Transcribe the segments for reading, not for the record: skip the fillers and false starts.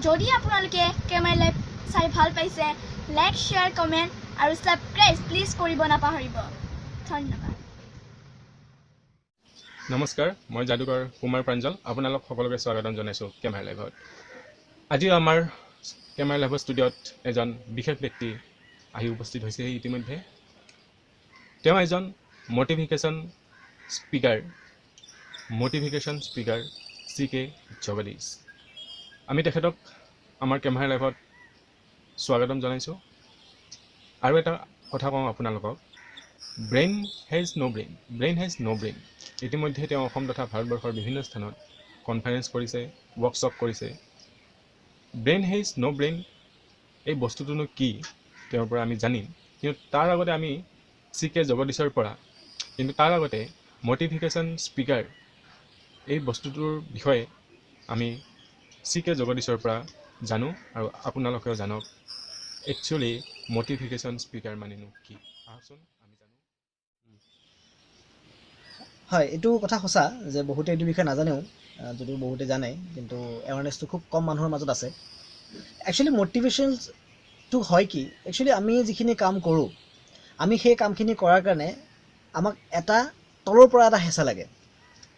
যদি আপোনালোকে camera live চাই ভাল পাইছে লাইক শ্বেয়াৰ কমেণ্ট আৰু ছাবস্ক্ৰাইব প্লিজ কৰিব নাপাহৰিব ধন্যবাদ নমস্কাৰ মই যাদুকৰ কুমাৰ প্ৰাঞ্জল আপোনালোক সকলোকে স্বাগতম জনাইছোঁ কেমেৰা লাইভত আজি আমাৰ কেমেৰা লাইভৰ ষ্টুডিঅ'ত এজন বিশেষ ব্যক্তি আহি উপস্থিত হৈছে ইতিমধ্যে তেওঁ এজন মটিভেশ্যন স্পিকাৰ CK জগদীশ আমি তেখেতক আমাৰ কেমেৰা লাইভত স্বাগতম জনাইছোঁ আৰু এটা কথা কওঁ আপোনালোকক ব্ৰেইন হেজ ন' ব্ৰেইন ইতিমধ্যে তেওঁ অসম তথা ভাৰতবৰ্ষৰ বিভিন্ন স্থানত কনফাৰেন্স কৰিছে ৱৰ্কশ্বপ কৰিছে ব্ৰেইন হেজ ন' ব্ৰেইন এই বস্তুটোনো কি তেওঁৰ পৰা আমি জানিম কিন্তু তাৰ আগতে আমি CK জগদীশৰ পৰা কিন্তু তাৰ আগতে মটিভেশ্যন স্পিকাৰ এই বস্তুটোৰ বিষয়ে আমি CK জগদীশৰ পৰা জানো আৰু আপোনালোকেও জানক একচুৱেলি মটিভেশ্যন স্পিকাৰ মানেনো কি আহকচোন আমি জানো হয় এইটো কথা সঁচা যে বহুতে এইটো বিষয়ে নাজানেও যদিও বহুতে জানে কিন্তু এৱাৰনেছটো খুব কম মানুহৰ মাজত আছে একচুৱেলি মটিভেশ্যনটো হয় কি একচুৱেলি আমি যিখিনি কাম কৰোঁ আমি সেই কামখিনি কৰাৰ কাৰণে আমাক এটা তলৰ পৰা এটা হেঁচা লাগে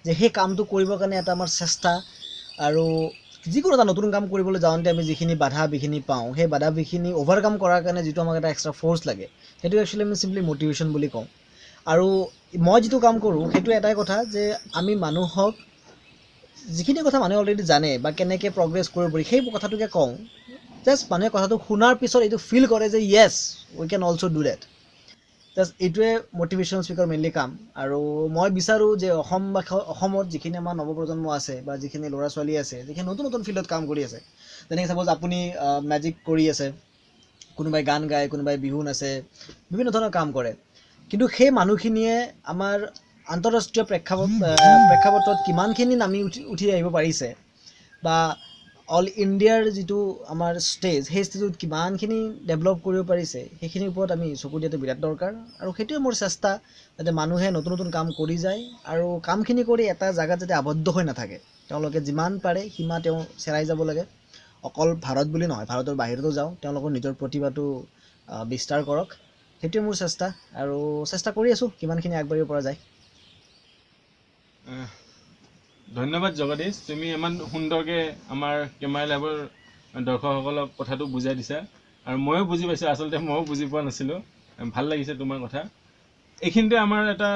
যে সেই কামটো কৰিবৰ কাৰণে এটা আমাৰ চেষ্টা আৰু যিকোনো এটা নতুন কাম কৰিবলৈ যাওঁতে আমি যিখিনি বাধা বিঘিনি পাওঁ সেই বাধা বিঘিনি অভাৰকাম কৰাৰ কাৰণে যিটো আমাক এটা এক্সট্ৰা ফ'ৰ্চ লাগে সেইটো একচুৱেলি আমি চিম্পলি মটিভেশ্যন বুলি কওঁ আৰু মই যিটো কাম কৰোঁ সেইটো এটাই কথা যে আমি মানুহক যিখিনি কথা মানুহে অলৰেডি জানে বা কেনেকৈ প্ৰগ্ৰেছ কৰিব পাৰি সেই কথাটোকে কওঁ জাষ্ট মানুহে কথাটো শুনাৰ পিছত এইটো ফিল কৰে যে yes we can also' do that just এইটোৱে মটিভেশ্যন স্পিকাৰ মেইনলি কাম আৰু মই বিচাৰোঁ যে অসমত যিখিনি আমাৰ নৱপ্ৰজন্ম আছে বা যিখিনি ল'ৰা ছোৱালী আছে যিখিনি নতুন নতুন ফিল্ডত কাম কৰি আছে যেনেকৈ চাপ'জ আপুনি মেজিক কৰি আছে কোনোবাই গান গায় কোনোবাই বিহু নাচে বিভিন্ন ধৰণৰ কাম কৰে কিন্তু সেই মানুহখিনিয়ে আমাৰ আন্তঃৰাষ্ট্ৰীয় প্ৰেক্ষাপটত কিমানখিনি নামি উঠি আহিব পাৰিছে বা অল ইণ্ডিয়াৰ যিটো আমাৰ ষ্টেজ সেই ষ্টেজত কিমানখিনি ডেভেলপ কৰিব পাৰিছে সেইখিনিৰ ওপৰত আমি চকু দিয়াটো বিৰাট দৰকাৰ আৰু সেইটোৱে মোৰ চেষ্টা যাতে মানুহে নতুন নতুন কাম কৰি যায় আৰু কামখিনি কৰি এটা জেগাত যাতে আবদ্ধ হৈ নাথাকে তেওঁলোকে যিমান পাৰে সীমা তেওঁ চেৰাই যাব লাগে অকল ভাৰত বুলি নহয় ভাৰতৰ বাহিৰতো যাওঁ তেওঁলোকৰ নিজৰ প্ৰতিভাটো বিস্তাৰ কৰক সেইটোৱে মোৰ চেষ্টা আৰু চেষ্টা কৰি আছোঁ কিমানখিনি আগবাঢ়িব পৰা যায় ধন্যবাদ জগদীশ তুমি ইমান সুন্দৰকৈ আমাৰ কেমেৰা লাইভৰ দৰ্শকসকলক কথাটো বুজাই দিছা আৰু ময়ো বুজি পাইছোঁ আচলতে ময়ো বুজি পোৱা নাছিলোঁ ভাল লাগিছে তোমাৰ কথা এইখিনিতে আমাৰ এটা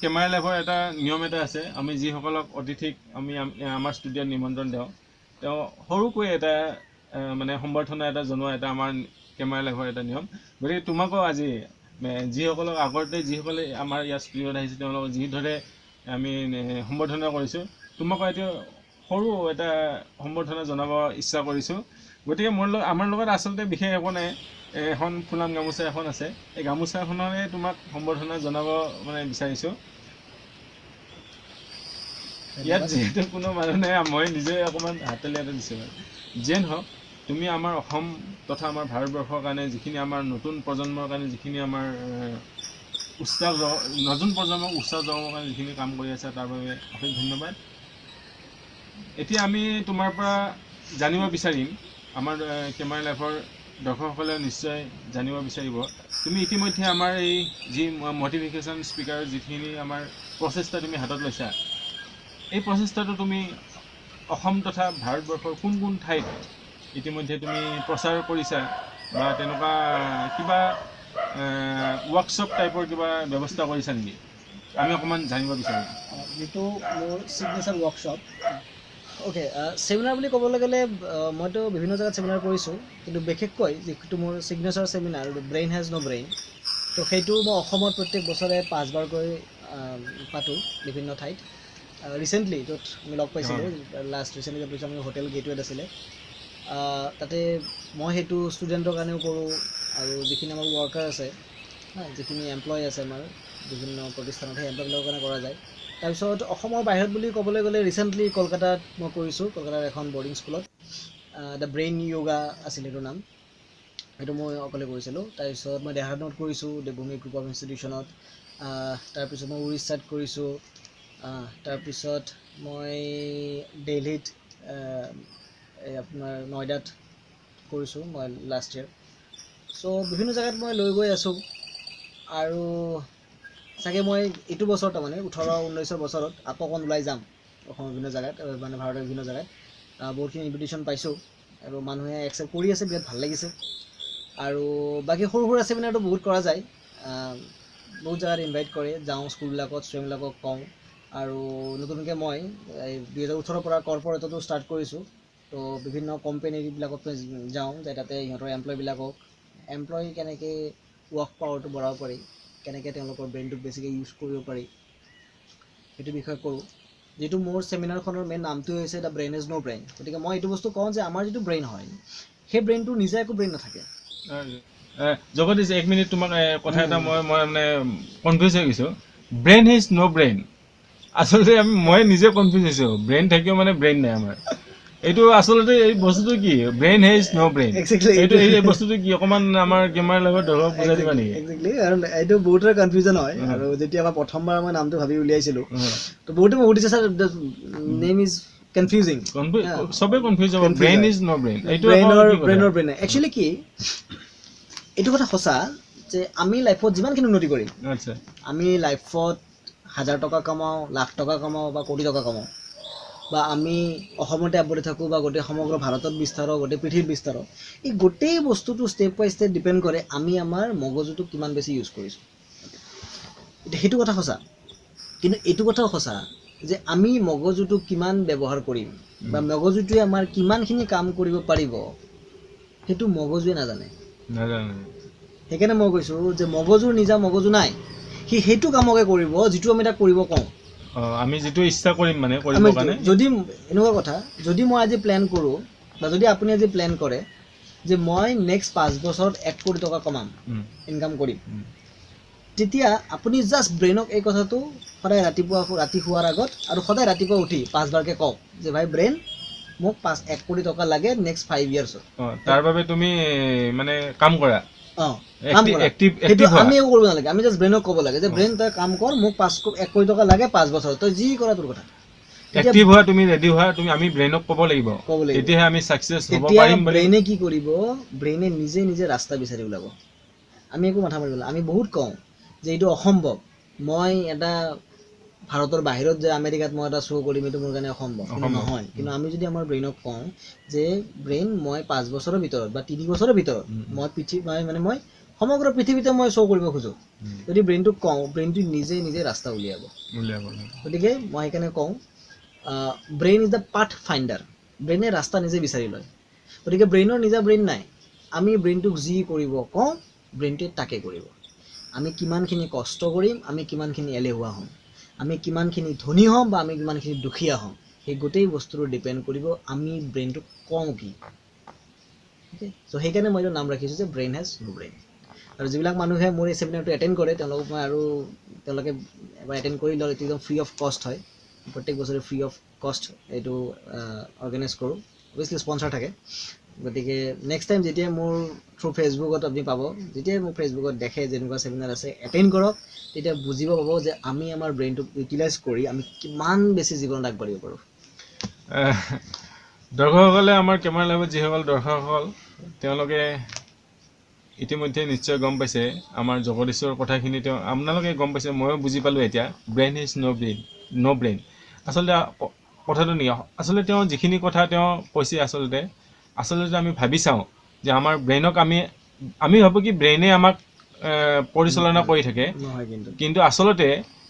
কেমেৰা লাইভৰ এটা নিয়ম এটা আছে আমি যিসকলক অতিথিক আমি আমাৰ ষ্টুডিঅ'ত নিমন্ত্ৰণ দিওঁ তেওঁ সৰুকৈ এটা মানে সম্বৰ্ধনা এটা জনোৱা এটা আমাৰ কেমেৰা লাইভৰ এটা নিয়ম গতিকে তোমাকো আজি যিসকলক আগতে যিসকলে আমাৰ ইয়াত ষ্টুডিঅ'ত আহিছে তেওঁলোকক যিদৰে আমি সম্বৰ্ধনা কৰিছোঁ তোমাকো এতিয়া সৰু এটা সম্বৰ্ধনা জনাব ইচ্ছা কৰিছোঁ গতিকে আমাৰ লগত আচলতে বিশেষ একো নাই এখন ফুলাম গামোচা এখন আছে এই গামোচাখনৰে তোমাক সম্বৰ্ধনা জনাব মানে বিচাৰিছোঁ ইয়াত যিহেতু কোনো মানুহ নাই মই নিজে অকণমান হাততালি এটা দিছোঁ যিয়ে নহওক তুমি আমাৰ অসম তথা আমাৰ ভাৰতবৰ্ষৰ কাৰণে যিখিনি আমাৰ নতুন প্ৰজন্মৰ কাৰণে যিখিনি আমাৰ নতুন প্ৰজন্মক উৎসাহ যোগাবৰ কাৰণে যিখিনি কাম কৰি আছে তাৰ বাবে অশেষ ধন্যবাদ এতিয়া আমি তোমাৰ পৰা জানিব বিচাৰিম আমাৰ কেমেৰা লাইভৰ দৰ্শকসকলে নিশ্চয় জানিব বিচাৰিব তুমি ইতিমধ্যে আমাৰ এই যি মটিভেশ্যন স্পিকাৰৰ যিখিনি আমাৰ প্ৰচেষ্টা তুমি হাতত লৈছা এই প্ৰচেষ্টাটো তুমি অসম তথা ভাৰতবৰ্ষৰ কোন কোন ঠাইত ইতিমধ্যে তুমি প্ৰচাৰ কৰিছা বা তেনেকুৱা কিবা ৱৰ্কশ্বপ টাইপৰ কিবা ব্যৱস্থা কৰিছা নেকি আমি অকণমান জানিব বিচাৰোঁ যিটো মোৰ ছিগনেচাৰ ৱৰ্কশ্বপ অ'কে ছেমিনাৰ বুলি ক'বলৈ গ'লে মইতো বিভিন্ন জেগাত ছেমিনাৰ কৰিছোঁ কিন্তু বিশেষকৈ যিটো মোৰ signature seminar brain has no' brain তো সেইটো মই অসমত প্ৰত্যেক বছৰে 5 বাৰকৈ পাতোঁ বিভিন্ন ঠাইত ৰিচেণ্টলি য'ত আমি লগ পাইছিলোঁ লাষ্ট ৰিচেণ্টলি য'ত পাইছোঁ আমি হোটেল গেটৱেত আছিলে তাতে মই সেইটো ষ্টুডেণ্টৰ কাৰণেও কৰোঁ আৰু যিখিনি আমাৰ ৱৰ্কাৰ আছে যিখিনি এমপ্লয় আছে আমাৰ বিভিন্ন প্ৰতিষ্ঠানত সেই এমপ্লয়বিলাকৰ কাৰণে কৰা যায় তাৰপিছত অসমৰ বাহিৰত বুলি ক'বলৈ গ'লে ৰিচেণ্টলি কলকাতাত মই কৰিছোঁ কলকাতাৰ এখন বৰ্ডিং স্কুলত দ্য ব্ৰেইন য়োগা আছিল সেইটো নাম সেইটো মই অকলে কৰিছিলোঁ তাৰপিছত মই দেহৰাদুনত কৰিছোঁ দেৱভূমি গ্ৰুপ অফ ইনষ্টিটিউশ্যনত তাৰপিছত মই উৰিষ্যাত কৰিছোঁ তাৰপিছত মই দিল্লীত এই আপোনাৰ নয়ডাত কৰিছোঁ মই লাষ্ট ইয়েৰ। চ' বিভিন্ন জেগাত মই লৈ গৈ আছোঁ আৰু চাগে মই এইটো বছৰ তাৰমানে 18-19 বছৰত আকৌ অকণ ওলাই যাম অসমৰ বিভিন্ন জেগাত, মানে ভাৰতৰ বিভিন্ন জেগাত। বহুতখিনি ইনভিটেশ্যন পাইছোঁ আৰু মানুহে একচেপ্ট কৰি আছে, বিৰাট ভাল লাগিছে। আৰু বাকী সৰু সুৰা চেমিনাৰটো বহুত কৰা যায়, বহুত জেগাত ইনভাইট কৰে, যাওঁ স্কুলবিলাকত, ষ্টুডেণ্টবিলাকক কওঁ। আৰু নতুনকৈ মই 2018 পৰা কৰ্পৰেটতো ষ্টাৰ্ট কৰিছোঁ। তো বিভিন্ন কোম্পানীবিলাকত যাওঁ, যে তাতে সিহঁতৰ এমপ্লয়ী কেনেকৈ ৱৰ্ক পাৱাৰটো বঢ়াব পাৰি, কেনেকৈ তেওঁলোকৰ ব্ৰেইনটোক বেছিকৈ ইউজ কৰিব পাৰি, সেইটো বিষয়ে কৰোঁ। যিটো মোৰ চেমিনাৰখনৰ মেইন নামটোৱে হৈছে the brain is no' brain. গতিকে মই এইটো বস্তু কওঁ যে আমাৰ যিটো ব্ৰেইন হয়, সেই ব্ৰেইনটোৰ নিজে একো ব্ৰেইন নাথাকে। জগদীশ, 1 মিনিট তোমাক কথা এটা মই মানে কনফিউজ হৈ গৈছোঁ। ব্ৰেইন ইজ ন' ব্ৰেইন, আচলতে মই নিজে কনফিউজ হৈছোঁ। ব্ৰেইন থাকিও মানে ব্ৰেইন নাই আমাৰ। এইটো আচলতে এই বস্তুটো কি? ব্ৰেইন হেজ ন' ব্ৰেইন, এইটো এই বস্তুটো কি? অকণমান আমাৰ কেমেৰাৰ লগত দৰ্শক বুজাই দিবা নেকি? এক্সেক্টলি, আৰু এইটো বহুতৰে কনফিউজন হয়। আৰু যেতিয়া মই প্ৰথমবাৰ মই নামটো ভাবি উলিয়াইছিলোঁ, তো বহুতে মোক সুধিছে, ছাৰ নেম ইজ কনফিউজিং, চবেই কনফিউজ হ'ব। ব্ৰেইন ইজ ন' ব্ৰেইন, এইটো ব্ৰেইন একচুৱেলি কি? এইটো কথা সঁচা যে আমি লাইফত যিমানখিনি উন্নতি কৰিম, আমি লাইফত 1000 টকা কামাওঁ, লাখ টকা কামাওঁ বা কোটি টকা কামাওঁ, বা আমি অসমতে আৱদ্ধ থাকোঁ বা গোটেই সমগ্ৰ ভাৰতত বিস্তাৰক, গোটেই পৃথিৱীত বিস্তাৰক, এই গোটেই বস্তুটো ষ্টেপ বাই ষ্টেপ ডিপেণ্ড কৰে আমি আমাৰ মগজুটো কিমান বেছি ইউজ কৰিছোঁ। এতিয়া সেইটো কথা সঁচা, কিন্তু এইটো কথাও সঁচা যে আমি মগজুটো কিমান ব্যৱহাৰ কৰিম বা মগজুটোৱে আমাৰ কিমানখিনি কাম কৰিব পাৰিব, সেইটো মগজুৱে নাজানে। সেইকাৰণে মই কৈছোঁ যে মগজুৰ নিজা মগজু নাই, সি সেইটো কামকে কৰিব যিটো আমি তাক কৰিব কওঁ। আমি যিটো ইচ্ছা কৰিম মানে কৰিব কাৰণে। যদি এনেকুৱা কথা, যদি মই আজি প্লেন কৰোঁ বা যদি আপুনি আজি প্লেন কৰে যে মই নেক্সট 5 বছৰত 1 কোটি টকা কমাম, ইনকাম কৰিম, তেতিয়া আপুনি জাষ্ট ব্ৰেইনক এই কথাটো সদায় ৰাতি শোৱাৰ আগত আৰু সদায় ৰাতিপুৱা উঠি 5 বাৰকৈ কওক যে ভাই ব্ৰেইন, মোক 1 কোটি টকা লাগে নেক্সট 5 ইয়াৰ্ছত। তাৰ বাবে তুমি মানে কাম কৰা। আমি একো কৰিব নালাগে, আমি জাষ্ট ব্ৰেইনক ক'ব লাগে যে ব্ৰেইন তই কাম কৰ, মোক 1 কোটি টকা লাগে 5 বছৰত, তই যি কৰা তোৰ কথা। এক্টিভ হোৱা, তুমি ৰেডি হোৱা, আমি ব্ৰেইনক ক'ব লাগিব, তেতিয়াহে আমি ছাকচেছ হ'ব পাৰিম। ব্ৰেইনে কি কৰিব? ব্ৰেইনে নিজে নিজে ৰাস্তা বিচাৰি ওলাব। আমি একো মাথা মাৰিব নালাগে। আমি বহুত কওঁ যে এইটো অসম্ভৱ, মই এটা ভাৰতৰ বাহিৰত যে আমেৰিকাত মই এটা শ্ব' কৰিম, এইটো মোৰ কাৰণে অসম্ভৱ, কিন্তু নহয়। কিন্তু আমি যদি আমাৰ ব্ৰেইনক কওঁ যে ব্ৰেইন, মই 5 বছৰৰ ভিতৰত বা 3 বছৰৰ ভিতৰত মই সমগ্ৰ পৃথিৱীতে মই শ্ব' কৰিব খোজোঁ, যদি ব্ৰেইনটোক কওঁ, ব্ৰেইনটো নিজে নিজে ৰাস্তা উলিয়াব। গতিকে মই সেইকাৰণে কওঁ brain is the path finder. ব্ৰেইনে ৰাস্তা নিজে বিচাৰি লয়। গতিকে ব্ৰেইনৰ নিজা ব্ৰেইন নাই। আমি ব্ৰেইনটোক যি কৰিব কওঁ, ব্ৰেইনটোৱে তাকে কৰিব। আমি কিমানখিনি কষ্ট কৰিম, আমি কিমানখিনি এলেহুৱা হ'ম, আমি কিমানখিনি ধনী হ'ম বা আমি কিমানখিনি দুখীয়া হ'ম, সেই গোটেই বস্তুটো ডিপেণ্ড কৰিব আমি ব্ৰেইনটোক কওঁ কি। অ'কে, চ' সেইকাৰণে মই এইটো নাম ৰাখিছোঁ যে ব্ৰেইন হেজ ন' ব্ৰেইন। আৰু যিবিলাক মানুহে মোৰ এই চেমিনাৰটো এটেণ্ড কৰে, তেওঁলোকক মই আৰু তেওঁলোকে এবাৰ এটেণ্ড কৰি লওঁ, এইটো একদম ফ্ৰী অফ কষ্ট হয়। প্ৰত্যেক বছৰে ফ্ৰী অফ কষ্ট এইটো অৰ্গেনাইজ কৰোঁ, অভিয়াছলি স্পনচাৰ থাকে। গতিকে নেক্সট টাইম যেতিয়া মোৰ থ্ৰু ফেচবুকত আপুনি পাব, যেতিয়াই মোক ফেচবুকত দেখে যেনেকুৱা চেমিনাৰ আছে, এটেণ্ড কৰক, তেতিয়া বুজিব পাব যে আমি আমাৰ ব্ৰেইনটোক ইউটিলাইজ কৰি আমি কিমান বেছি জীৱনত আগবাঢ়িব পাৰোঁ। দৰ্শকসকলে, আমাৰ কেমেৰা লাইভত যিসকল দৰ্শকসকল, তেওঁলোকে ইতিমধ্যে নিশ্চয় গম পাইছে আমাৰ জগদীশৰ কথাখিনি। আপোনালোকে গম পাইছে, ময়ো বুজি পালোঁ এতিয়া। Brain is no' brain. আচলতে কথাটো নেকি, আচলতে তেওঁ যিখিনি কথা তেওঁ কৈছে, আচলতে আমি ভাবি চাওঁ যে আমাৰ ব্ৰেইনক আমি ভাবোঁ কি ব্ৰেইনে আমাক পৰিচালনা কৰি থাকে, কিন্তু আচলতে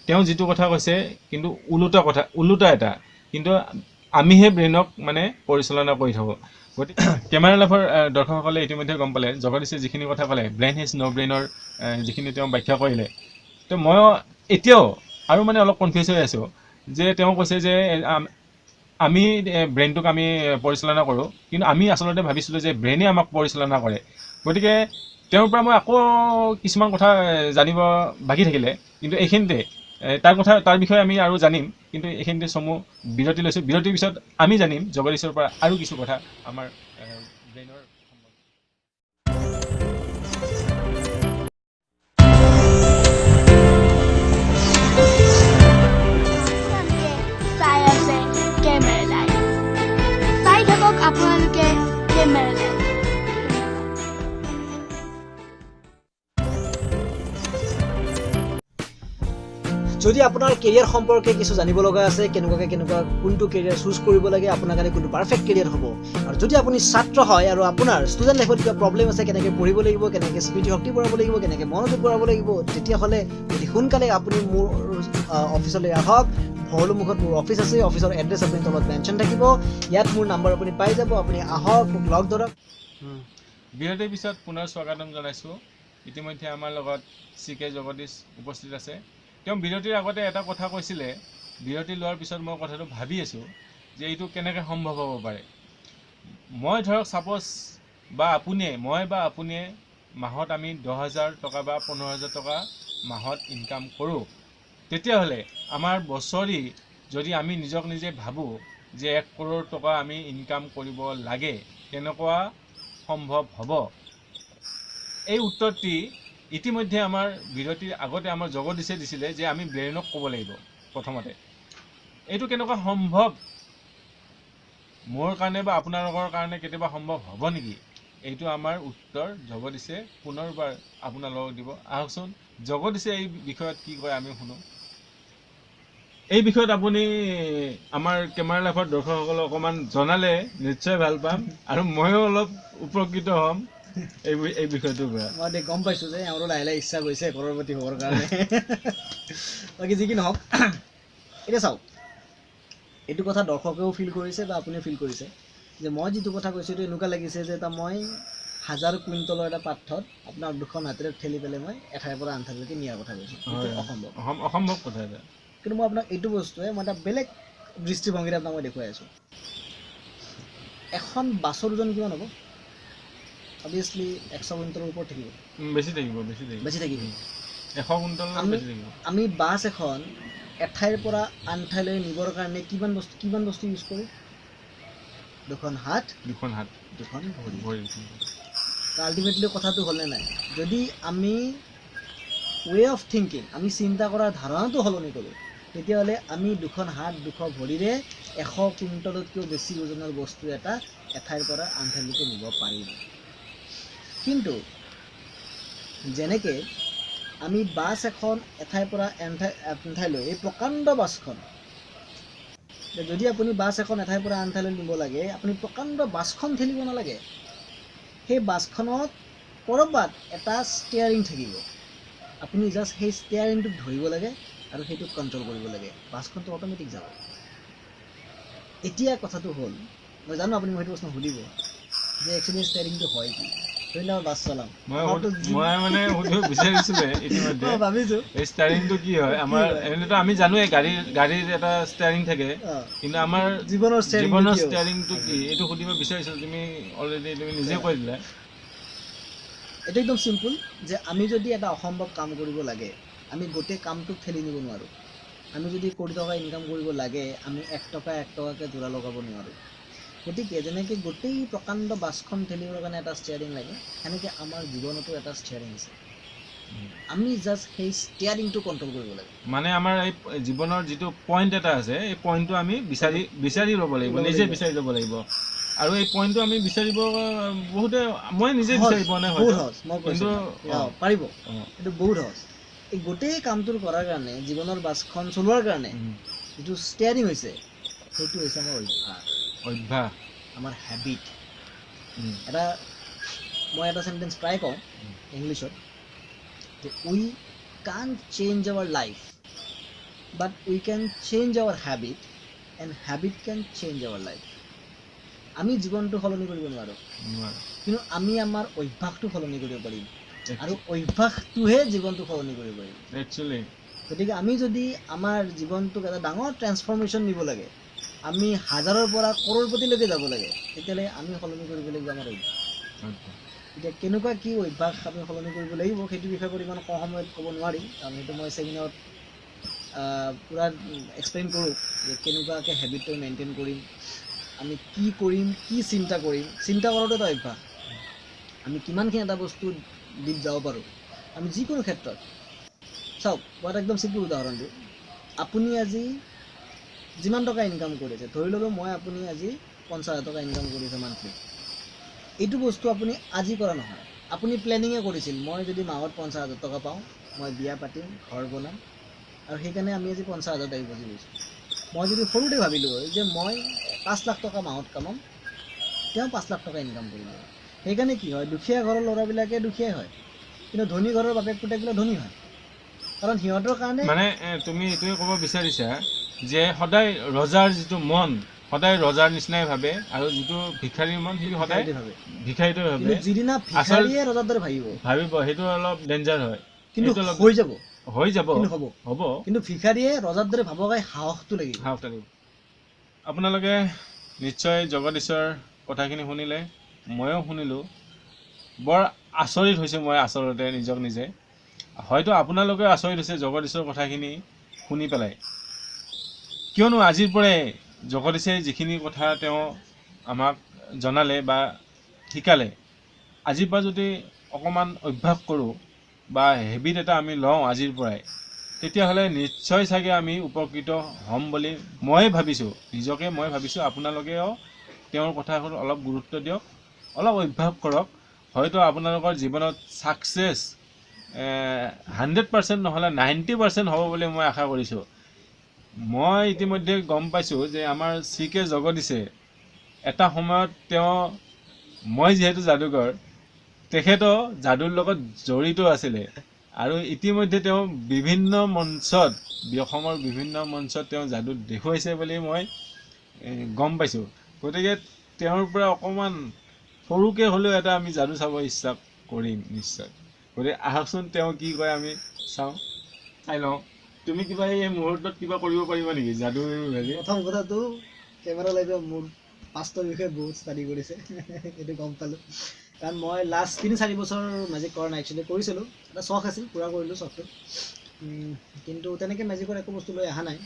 তেওঁ যিটো কথা কৈছে কিন্তু ওলোটা এটা, কিন্তু আমিহে ব্ৰেইনক মানে পৰিচালনা কৰি থাকোঁ। গতিকে কেমেৰা লাইভৰ দৰ্শকসকলে ইতিমধ্যে গম পালে জগদীশে যিখিনি কথা ক'লে, ব্ৰেইন ইজ ন' ব্ৰেইনৰ যিখিনি তেওঁ ব্যাখ্যা কৰিলে। তো মই এতিয়াও আৰু মানে অলপ কনফিউজ হৈ আছোঁ যে তেওঁ কৈছে যে আমি ব্ৰেইনটোক আমি পৰিচালনা কৰোঁ, কিন্তু আমি আচলতে ভাবিছিলোঁ যে ব্ৰেইনে আমাক পৰিচালনা কৰে। গতিকে তেওঁৰ পৰা মই আকৌ কিছুমান কথা জানিব বাকী থাকিলে, কিন্তু এইখিনিতে তাৰ বিষয়ে আমি আৰু জানিম। কিন্তু এইখিনিতে চমু বিৰতি লৈছোঁ। বিৰতিৰ পিছত আমি জানিম জগদীশৰ পৰা আৰু কিছু কথা আমাৰ ব্ৰেইনৰ চাই থাকক আপোনালোকে যদি আপোনাৰ কেৰিয়াৰ সম্পৰ্কে কিছু জানিব লগা আছে, কেনেকুৱা কোনটো কেৰিয়াৰ চুজ কৰিব লাগে, আপোনাৰ কাৰণে কোনটো পাৰফেক্ট কেৰিয়াৰ হ'ব, আৰু যদি আপুনি ছাত্ৰ হয় আৰু আপোনাৰ ষ্টুডেণ্ট লাইফত কিবা প্ৰব্লেম আছে, কেনেকৈ পঢ়িব লাগিব, কেনেকৈ স্মৃতি শক্তি বঢ়াব লাগিব, কেনেকৈ মনোযোগ বঢ়াব লাগিব, তেতিয়াহ'লে অতি সোনকালে আপুনি মোৰ অফিচলৈ আহক। ভৰলুমুখত মোৰ অফিচ আছে, অফিচৰ এড্ৰেছ আপুনি তলত মেনশ্যন থাকিব, ইয়াত মোৰ নম্বৰ আপুনি পাই যাব, আপুনি আহক, মোক লগ ধৰক। বিৰতিৰ পিছত পুনৰ স্বাগতম জনাইছোঁ। ইতিমধ্যে আমাৰ লগত CK জগদীশ উপস্থিত আছে। তেওঁ বিৰতিৰ আগতে এটা কথা কৈছিলে, বিৰতি লোৱাৰ পিছত মই কথাটো ভাবি আছোঁ যে এইটো কেনেকৈ সম্ভৱ হ'ব পাৰে। মই ধৰক ছাপ'জ মই বা আপুনিয়ে মাহত আমি 10,000 টকা বা 15,000 টকা মাহত ইনকাম কৰোঁ, তেতিয়াহ'লে আমাৰ বছৰি যদি আমি নিজক নিজে ভাবোঁ যে 1 কৰোৰ টকা আমি ইনকাম কৰিব লাগে, তেনেকুৱা সম্ভৱ হ'ব? এই উত্তৰটি ইতিমধ্যে আমাৰ বিৰতিৰ আগতে আমাৰ জগদীশে দিছিলে যে আমি ব্ৰেইনক ক'ব লাগিব প্ৰথমতে। এইটো কেনেকুৱা সম্ভৱ মোৰ কাৰণে বা আপোনালোকৰ কাৰণে কেতিয়াবা সম্ভৱ হ'ব নেকি? এইটো আমাৰ উত্তৰ জগদীশে পুনৰবাৰ আপোনালোকক দিব। আহকচোন জগদীশে এই বিষয়ত কি কয় আমি শুনো। এই বিষয়ত আপুনি আমাৰ কেমেৰা লাইফৰ দৰ্শকসকলক অকণমান জনালে নিশ্চয় ভাল পাম, আৰু ময়ো অলপ উপকৃত হ'ম এই বিষয়টোৰ পৰা। মই গম পাইছোঁ যে এওঁৰো লাহে লাহে ইচ্ছা গৈছে কৰৰপতি হ'বৰ কাৰণে। বাকী যি কি নহওক, এতিয়া চাওক, এইটো কথা দৰ্শকেও ফিল কৰিছে বা আপুনিও ফিল কৰিছে যে মই যিটো কথা কৈছোঁ এইটো এনেকুৱা লাগিছে যে মই 1000 কুইণ্টলৰ এটা পাথৰত আপোনাৰ 2খন হাতেৰে ঠেলি পেলাই মই এঠাইৰ পৰা আন ঠাইলৈকে নিয়াৰ কথা কৈছোঁ। অসম্ভৱ কথা এটা। কিন্তু মই আপোনাক এইটো বস্তুৱে মই এটা বেলেগ দৃষ্টিভংগীৰে আপোনাক মই দেখুৱাই আছোঁ। এখন বাছৰ ওজন কিমান হ'ব? অবভিয়াছলি 100 কুইণ্টলৰ ওপৰত থাকিব। বেছি থাকিব 100 কুইণ্টলৰ বেছি থাকিব। আমি বাছ এখন এঠাইৰ পৰা আন ঠাইলৈ নিবৰ কাৰণে কিমান বস্তু ইউজ কৰোঁ? 2খন হাত, 2খন ভৰি। আল্টিমেটলি কথাটো হ'লে নাই, যদি আমি ৱে অফ থিংকিং, আমি চিন্তা কৰাৰ ধাৰণাটো সলনি কৰোঁ, তেতিয়াহ'লে আমি 2খন হাত 2খন ভৰিৰে 100 কুইণ্টলতকৈও বেছি ওজনৰ বস্তু এটা এঠাইৰ পৰা আন ঠাইলৈকে নিব পাৰিম। কিন্তু যেনেকৈ আমি বাছ এখন এঠাইৰ পৰা আন ঠাইলৈ, এই প্ৰকাণ্ড বাছখন, যদি আপুনি বাছ এখন এঠাইৰ পৰা আন ঠাইলৈ নিব লাগে, আপুনি প্ৰকাণ্ড বাছখন ঠেলিব নালাগে। সেই বাছখনত ক'ৰবাত এটা ষ্টিয়াৰিং থাকিব, আপুনি জাষ্ট সেই ষ্টিয়াৰিংটোক ধৰিব লাগে আৰু সেইটোক কণ্ট্ৰল কৰিব লাগে, বাছখনটো অট'মেটিক যাব। এতিয়া কথাটো হ'ল, মই জানো আপুনি মোক সেইটো প্ৰশ্ন সুধিব যে একচুৱেলি ষ্টিয়াৰিংটো হয় কি? ধৰি লওক বাছ চলাম, মই মানে সুধিব বিচাৰিছিলে ইতিমধ্যে ভাবিছোঁ এই ষ্টিয়াৰিংটো কি হয়। আমাৰ এনেতো আমি জানোৱে গাড়ীৰ এটা ষ্টিয়াৰিং থাকে, কিন্তু আমাৰ জীৱনৰ ষ্টিয়াৰিংটো কি এইটো সুধিব বিচাৰিছিলোঁ। তুমি নিজে কৈ দিলা। এইটো একদম চিম্পুল যে আমি যদি এটা অসম্ভৱ কাম কৰিব লাগে, আমি গোটেই কামটোক ঠেলি নিব নোৱাৰোঁ। আমি যদি কোটি টকা ইনকাম কৰিব লাগে, আমি 1 টকাকৈ যোৰা লগাব নোৱাৰোঁ। গতিকে যেনেকৈ গোটেই প্ৰকাণ্ড বাছখন ঠেলিবৰ কাৰণে এটা ষ্টিয়াৰিং লাগে, সেনেকৈ আমাৰ জীৱনতো এটা ষ্টিয়াৰিং আছে। আমি জাষ্ট সেই ষ্টিয়াৰিংটো কণ্ট্ৰল কৰিব লাগে। মানে আমাৰ এই জীৱনৰ যিটো পইণ্ট এটা আছে, এই পইণ্টটো আমি বিচাৰি ল'ব লাগিব, নিজে বিচাৰি ল'ব লাগিব। আৰু এই পইণ্টটো আমি বিচাৰিব মই নিজে বিচাৰি পোৱা নাই, কিন্তু পাৰিব, এইটো বহুত সহজ। এই গোটেই কামটোৰ কৰাৰ কাৰণে, জীৱনৰ বাছখন চলোৱাৰ কাৰণে যিটো ষ্টিয়াৰিং হৈছে, সেইটো হৈছে আমাৰ অভ্যাস, আমাৰ হেবিট। মই এটা চেণ্টেঞ্চ প্ৰায় কওঁ ইংলিছত, যে we can't change our life, but we can change our habit, and habit can change our life. আমি জীৱনটো সলনি কৰিব নোৱাৰোঁ, কিন্তু আমি আমাৰ অভ্যাসটো সলনি কৰিব পাৰিম, আৰু অভ্যাসটোহে জীৱনটো সলনি কৰিব পাৰিম। গতিকে আমি যদি আমাৰ জীৱনটোক এটা ডাঙৰ ট্ৰেন্সফৰ্মেশ্যন নিব লাগে, আমি 1000ৰ পৰা কৰৰপতিলৈকে যাব লাগে, তেতিয়াহ'লে আমি সলনি কৰিব লাগিব আমাৰ অভ্যাস। এতিয়া কেনেকুৱা কি অভ্যাস আমি সলনি কৰিব লাগিব, সেইটো বিষয়ে ইমান কম সময়ত ক'ব নোৱাৰি, কাৰণ সেইটো মই ছেমিনাৰত পূৰা এক্সপ্লেইন কৰোঁ যে কেনেকুৱাকৈ হেবিটটো মেইনটেইন কৰিম, আমি কি কৰিম, কি চিন্তা কৰিম। চিন্তা কৰাটো এটা অভ্যাস। আমি কিমানখিনি এটা বস্তু ডিপ যাব পাৰোঁ, আমি যিকোনো ক্ষেত্ৰত। চাওক, মই এটা একদম চিম্পুল উদাহৰণ দিওঁ। আপুনি আজি যিমান টকা ইনকাম কৰিছে, ধৰি ল'লোঁ আপুনি আজি 50,000 টকা ইনকাম কৰিছে মান্থলি। এইটো বস্তু আপুনি আজি কৰা নহয়, আপুনি প্লেনিঙে কৰিছিল, মই যদি মাহত 50,000 টকা পাওঁ, মই বিয়া পাতিম, ঘৰ বনাম, আৰু সেইকাৰণে আমি আজি 50,000 টাকা বুজি লৈছোঁ। মই যদি সৰুতে ভাবিলোঁ হয় যে মই 5 লাখ টকা মাহত কামাম, তেওঁ 5 লাখ টকা ইনকাম কৰিব। সেইকাৰণে কি হয়, দুখীয়া ঘৰৰ ল'ৰাবিলাকে দুখীয়াই হয়, কিন্তু ধনী ঘৰৰ বাপেক পুতেকবিলাক ধনী হয়, কাৰণ সিহঁতৰ কাৰণে মানে তুমি এইটোৱে ক'ব বিচাৰিছা যে সদায় ৰজাৰ যিটো মন সদায় ৰজাৰ নিচিনাই ভাবে, আৰু যিটো ভিক্ষাৰীৰ মন সি সদায় ভাবে। ভিক্ষাৰীটোৱে ভাবে। কিন্তু যিদিনা ভিখাৰীয়ে ৰজাৰ দৰে ভাবিব সেইটো অলপ ডেঞ্জাৰ হয়, কিন্তু সেইটো অলপ হৈ যাব, কিন্তু হ'ব। কিন্তু ভিখাৰীয়ে ৰজাৰ দৰে ভাবকাই সাহসটো লাগিব। আপোনালোকে নিশ্চয় জগদীশৰ কথাখিনি শুনিলে, ময়ো শুনিলোঁ। বৰ আচৰিত হৈছোঁ মই আচলতে নিজক নিজে। হয়তো আপোনালোকে আচৰিত হৈছে জগদীশৰ কথাখিনি শুনি পেলাই, কিয়নো আজিৰ পৰাই জগদীশে যিখিনি কথা তেওঁ আমাক জনালে বা শিকালে, আজিৰ পৰা যদি অকণমান অভ্যাস কৰোঁ বা হেবিট এটা আমি লওঁ আজিৰ পৰাই, তেতিয়াহ'লে নিশ্চয় চাগে আমি উপকৃত হ'ম বুলি মই ভাবিছোঁ, নিজকে মই ভাবিছোঁ। আপোনালোকেও তেওঁৰ কথাবোৰ অলপ গুৰুত্ব দিয়ক, অলপ অভ্যাস কৰক। হয়তো আপোনালোকৰ জীৱনত ছাকচেছ 100% নহ'লে 90% হ'ব বুলি মই আশা কৰিছোঁ। মই ইতিমধ্যে গম পাইছোঁ যে আমাৰ CK জগদীশে এটা সময়ত মই যিহেতু যাদুকৰ, তেখেতো যাদুৰ লগত জড়িত আছিলে, আৰু ইতিমধ্যে তেওঁ বিভিন্ন মঞ্চত, অসমৰ বিভিন্ন মঞ্চত তেওঁ যাদু দেখুৱাইছে বুলি মই গম পাইছোঁ। গতিকে তেওঁৰ পৰা অকণমান সৰুকৈ হ'লেও এটা আমি যাদু চাব ইচ্ছা কৰিম নিশ্চয়। গতিকে আহকচোন তেওঁ কি কয় আমি চাওঁ, চাই লওঁ। তুমি কিবা এই মুহূৰ্তত কিবা কৰিব পাৰিবা নেকি যাদুৰ হেৰি? প্ৰথম কথাটো কেমেৰা লাইভে মোৰ পাষ্টৰ বিষয়ে বহুত ষ্টাডি কৰিছে, এইটো গম পালোঁ। কাৰণ মই লাষ্ট 3-4 বছৰ মেজিক কৰা নাই, একচুৱেলি কৰিছিলোঁ, এটা চখ আছিল, পূৰা কৰিলোঁ চখটো। কিন্তু তেনেকৈ মেজিকৰ একো বস্তু লৈ অহা নাই।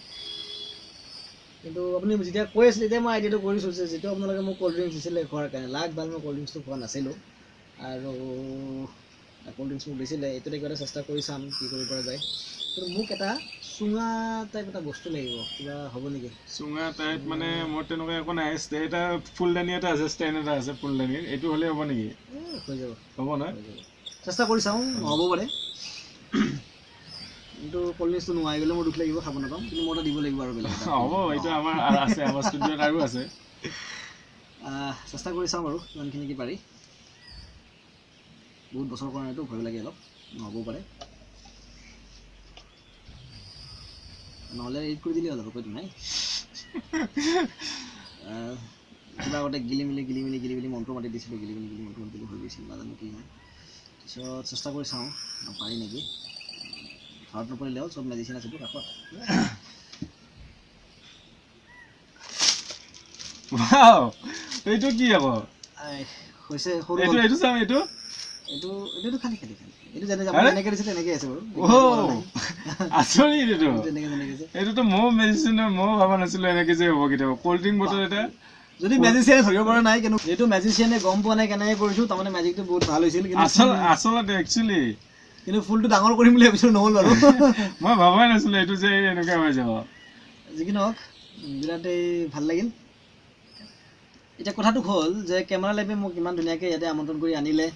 কিন্তু আপুনি যেতিয়া কৈ আছিলে তেতিয়া মই আইডিয়াটো কৰিছোঁ যে যিটো আপোনালোকে মোক ক'ল্ড ড্ৰিংকছ দিছিলে খোৱাৰ কাৰণে, লাখ বাল মই ক'ল্ড ড্ৰিংকছটো খোৱা নাছিলোঁ, আৰু ক'ল্ড ড্ৰিংকছ মোক দিছিলে। এইটোতে কিবা এটা চেষ্টা কৰি চাম কি কৰিব পৰা যায়। কিন্তু মোক এটা চুঙা টাইপ এটা বস্তু লাগিব, কিবা হ'ব নেকি? চুঙা টাইপ মানে মোৰ তেনেকুৱা একো নাই। এটা ফুলদানি এটা আছে, ষ্টেণ্ড এটা আছে ফুলদানিৰ, এইটো হ'লে হ'ব নেকি? হৈ যাব, হ'ব নহয়? চেষ্টা কৰি চাওঁ, নহ'ব পাৰে। কিন্তু ক'ল্ড ড্ৰিংকছটো নোহাই গ'লে মোৰ দুখ লাগিব, খাব নাপাম। কিন্তু মই এটা দিব লাগিব আৰু বেলেগ হ'ব, এইটো আমাৰ আছে, আমাৰ ষ্টুডিঅ'ত আৰু আছে। চেষ্টা কৰি চাওঁ বাৰু কিমানখিনি কি পাৰি। বহুত বছৰ কৰা নাইতো, ভয় লাগে অলপ, নহ'বও পাৰে। নহ'লে এডিট কৰি দিলেই হ'ল, উপায়টো নাই। কিবা আগতে গিলি মিলি মন্ত্ৰ মাতি দিছিলোঁ, গিলি মিলি মন্ত্ৰ মাতি হৈ গৈছিল, নাজানো কি হয়। তাৰপিছত চেষ্টা কৰি চাওঁ পাৰি নেকি। ঘৰত নপৰিলে হ'ল, চব মেডিচিন আছেতো কাষত। এইটো কি আকৌ হৈছে সৰু, এইটো চাম, এইটো খালি এইটো যেনে এনেকৈ দিছে তেনেকৈ আছে বাৰু। আচৰিত এইটোতো ময়ো মেডিচিনৰ ময়ো ভবা নাছিলোঁ এনেকৈ যে হ'ব কেতিয়াবা। ক'ল্ড ড্ৰিংক বটল এটা যদি মেজিচিয়ানে ধৰিব পৰা নাই, কিন্তু এইটো মেজিচিয়ানে গম পোৱা নাই কেনেকৈ কৰিছোঁ, তাৰমানে মেজিকটো বহুত ভাল হৈছিল। কিন্তু আচলতে একচুৱেলি কিন্তু ফুলটো ডাঙৰ কৰিম বুলি ভাবিছিলোঁ, নহ'ল বাৰু। মই ভবাই নাছিলোঁ এইটো যে এনেকুৱা হৈ যাব। যি কি নহওক, বিৰাটেই ভাল লাগিল। এতিয়া কথাটো হ'ল যে কেমেৰা লাইভে মোক ইমান ধুনীয়াকৈ ইয়াতে আমন্ত্ৰণ কৰি আনিলে,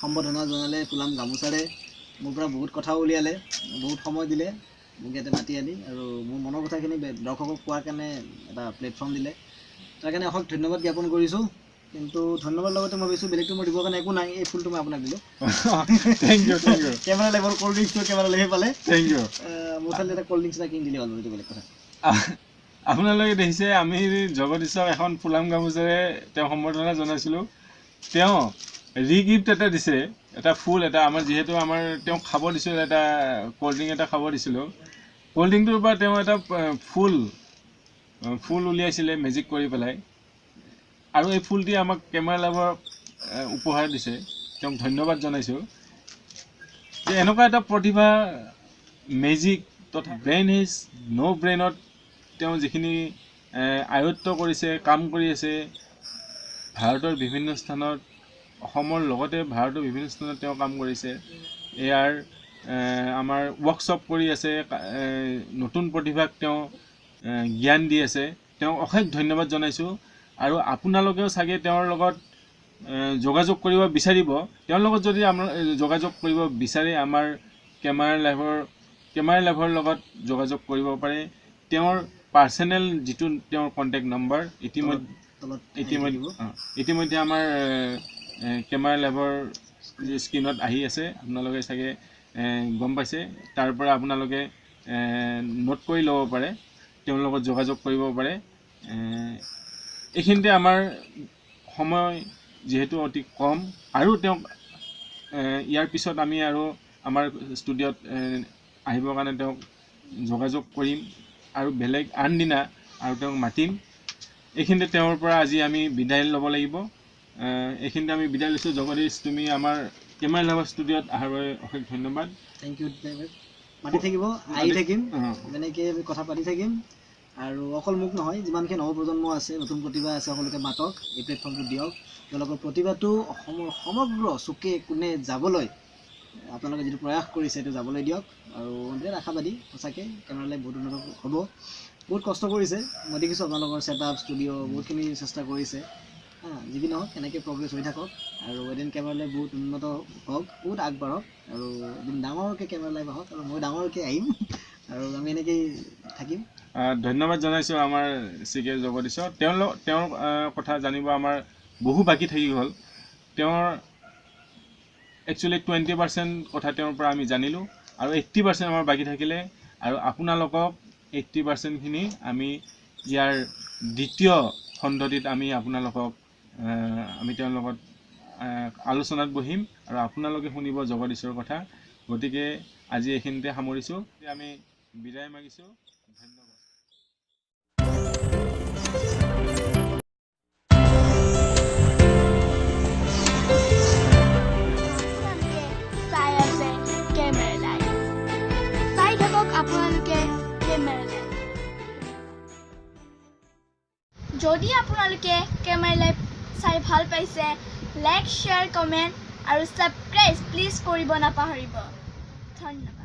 সম্বৰ্ধনা জনালে, ফুলাম গামোচাৰে, মোৰ পৰা বহুত কথাও উলিয়ালে, বহুত সময় দিলে মোক ইয়াতে মাতি আনি, আৰু মোৰ মনৰ কথাখিনি দৰ্শকক কোৱাৰ কাৰণে এটা প্লেটফৰ্ম দিলে। তাৰ কাৰণে অশেষ ধন্যবাদ জ্ঞাপন কৰিছোঁ। কিন্তু ধন্যবাদ লগতে মই ভাবিছোঁ বেলেগটো মোৰ দিবৰ কাৰণে একো নাই, এই ফুলটো মই আপোনাক দিলোঁ। Thank you. কেমেৰা লাইভৰ ক'ল্ড ড্ৰিংকছটো কেমেৰা লাইভে পালে। Thank you. মোৰ খালি এটা ক'ল্ড ড্ৰিংকছ এটা কিনি দিলে হ'ল, এইটো বেলেগ কথা। আপোনালোকে দেখিছে আমি জগদীশক এখন ফুলাম গামোচাৰে তেওঁ সম্বৰ্ধনা জনাইছিলোঁ। তেওঁ ৰিগিফ্ট এটা দিছে, এটা ফুল এটা, আমাৰ যিহেতু তেওঁক খাব দিছিলোঁ, এটা ক'ল্ড ড্ৰিংক এটা খাব দিছিলোঁ। ক'ল্ড ড্ৰিংকটোৰ পৰা তেওঁ এটা ফুল উলিয়াইছিলে মেজিক কৰি পেলাই, আৰু এই ফুলটি আমাক কেমেৰা লাইভৰ উপহাৰ দিছে। তেওঁক ধন্যবাদ জনাইছোঁ যে এনেকুৱা এটা প্ৰতিভা, মেজিক তথা ব্ৰেইন ইজ ন' ব্ৰেইনত তেওঁ যিখিনি আয়ত্ব কৰিছে, কাম কৰি আছে, ভাৰতৰ বিভিন্ন স্থানত, অসমৰ লগতে ভাৰতৰ বিভিন্ন স্থানত তেওঁ কাম কৰিছে। ইয়াৰ আমাৰ ৱৰ্কশ্বপ কৰি আছে, নতুন প্ৰতিভাক তেওঁ জ্ঞান দি আছে। তেওঁক অশেষ ধন্যবাদ জনাইছোঁ। আৰু আপোনালোকেও চাগে তেওঁৰ লগত যোগাযোগ কৰিব বিচাৰিব। তেওঁৰ লগত যদি যোগাযোগ কৰিব বিচাৰে, আমাৰ কেমেৰা লাইভৰ কেমেৰা লেবৰ লগত যোগাযোগ কৰিব পাৰে তেওঁৰ পাৰ্চনেল যিটো তেওঁৰ কণ্টেক্ট নম্বৰ ইতিমধ্যে আমাৰ কেমেৰা লেবৰ স্ক্ৰীণত আহি আছে আপোনালোকে চাগে গম পাইছে তাৰ পৰা আপোনালোকে নোট কৰি ল'ব পাৰে তেওঁৰ লগত যোগাযোগ কৰিব পাৰে এইখিনিতে আমাৰ সময় যিহেতু অতি কম আৰু তেওঁক ইয়াৰ পিছত আমি আৰু আমাৰ ষ্টুডিঅ'ত আহিবৰ কাৰণে তেওঁক যোগাযোগ কৰিম আৰু বেলেগ আনদিনা আৰু তেওঁক মাতিম এইখিনিতে তেওঁৰ পৰা আজি আমি বিদায় ল'ব লাগিব এইখিনিতে আমি বিদায় লৈছোঁ জগদীশ তুমি আমাৰ কেমেৰা লেবৰ ষ্টুডিঅ'ত অহাৰ বাবে অশেষ ধন্যবাদ থেংক ইউ মাতি থাকিব আহি থাকিম এনেকৈ আমি কথা পাতি থাকিম আৰু অকল মোক নহয় যিমানখিনি নৱপ্ৰজন্ম আছে নতুন প্ৰতিভা আছে সকলোকে মাতক এই প্লেটফৰ্মটো দিয়ক তেওঁলোকৰ প্ৰতিভাটো অসমৰ সমগ্ৰ চুকে কোণে যাবলৈ আপোনালোকে যিটো প্ৰয়াস কৰিছে সেইটো যাবলৈ দিয়ক আৰু বিৰাট আশাবাদী সঁচাকৈ কেমেৰা লাইভ বহুত উন্নত হ'ব বহুত কষ্ট কৰিছে মই দেখিছোঁ আপোনালোকৰ ছেটআপ ষ্টুডিঅ' বহুতখিনি চেষ্টা কৰিছে যি কি নহওক এনেকৈ প্ৰগ্ৰেছ হৈ থাকক আৰু এদিন কেমেৰা লাইভ বহুত উন্নত হওক বহুত আগবাঢ়ক আৰু এদিন ডাঙৰকৈ কেমেৰা লাইভ আহক আৰু মই ডাঙৰকৈ আহিম আৰু আমি এনেকৈয়ে থাকিম ধন্যবাদ জনাইছোঁ আমাৰ CK জগদীশক তেওঁৰ কথা জানিব আমাৰ বহু বাকী থাকি গ'ল তেওঁৰ একচুৱেলি 20% কথা তেওঁৰ পৰা আমি জানিলোঁ আৰু 80% আমাৰ বাকী থাকিলে আৰু আপোনালোকক 80%খিনি আমি ইয়াৰ দ্বিতীয় খণ্ডটিত আমি আপোনালোকক আমি তেওঁৰ লগত আলোচনাত বহিম আৰু আপোনালোকে শুনিব জগদীশৰ কথা গতিকে আজি এইখিনিতে সামৰিছোঁ আমি বিদায় মাগিছোঁ ধন্যবাদ যদি আপোনালোকে কেমেৰা লাইভ চাই ভাল পাইছে লাইক শ্বেয়াৰ কমেণ্ট আৰু ছাবস্ক্ৰাইব প্লিজ কৰিব নাপাহৰিব ধন্যবাদ